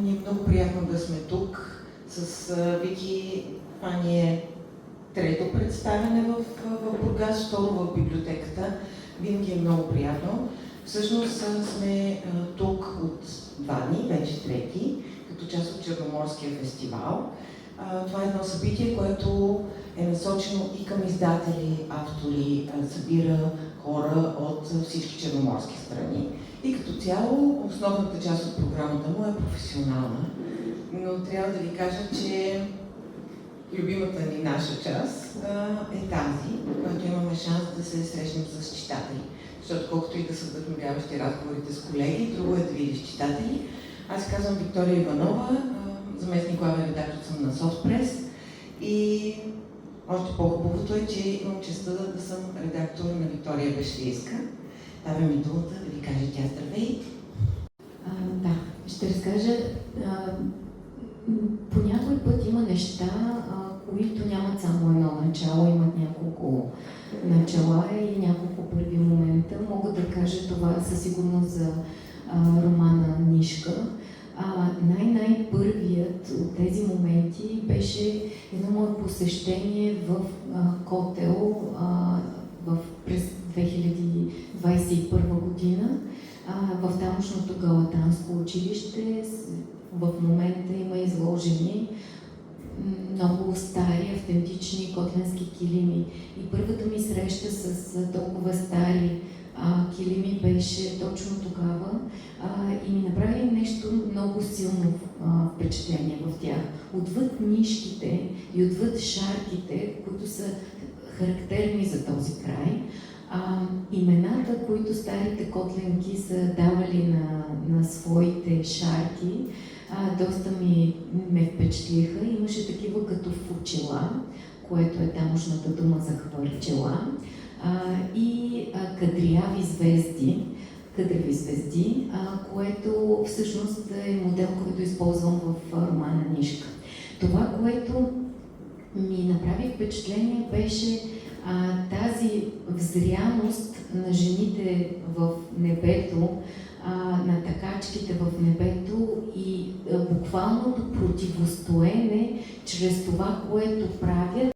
Ни е много приятно да сме тук с Вики. Това ни е трето представяне в Бургас, второ в библиотеката. Винаги е много приятно. Всъщност сме тук от 2 дни, вече трети, като част от Черноморския фестивал. Това е едно събитие, което е насочено и към издатели, автори, събира хора от всички черноморски страни. И като цяло, основната част от програмата му е професионална, но трябва да ви кажа, че любимата ни наша част е тази, когато имаме шанс да се срещнем с читатели. Защото колкото и да са вдъхновяващи разговорите с колеги, друго е да видиш читатели. Аз се казвам Виктория Иванова, заместник главен редактор съм на Софтпрес и още по-хубавото е, че имам честта да съм редактор на Виктория Бешлийска. Давай ми думата да ви каже тя. Здравей! Да, ще разкажа. По някой път има неща, които нямат само едно начало, имат няколко начала и няколко първи момента. Мога да кажа това със сигурност за романа Нишка. Най-първият от тези моменти беше едно мое посещение в Котел през 2021 година в тамошното галатанско училище. В момента има изложени много стари, автентични котленски килими. И първата ми среща с толкова стари килими беше точно тогава и ми направи нещо много силно впечатление в тях. Отвъд нишките и отвъд шарките, които са характерни за този край, имената, които старите котленки са давали на своите шарки, доста ме впечатлиха. Имаше такива като фучела, което е тамошната дума за хвърчела, и кадриави звезди, което всъщност е модел, който използвам в романа Нишка. Това, което ми направи впечатление, беше тази взряност на жените в небето, на такачките в небето и буквалното противостоене чрез това, което правят.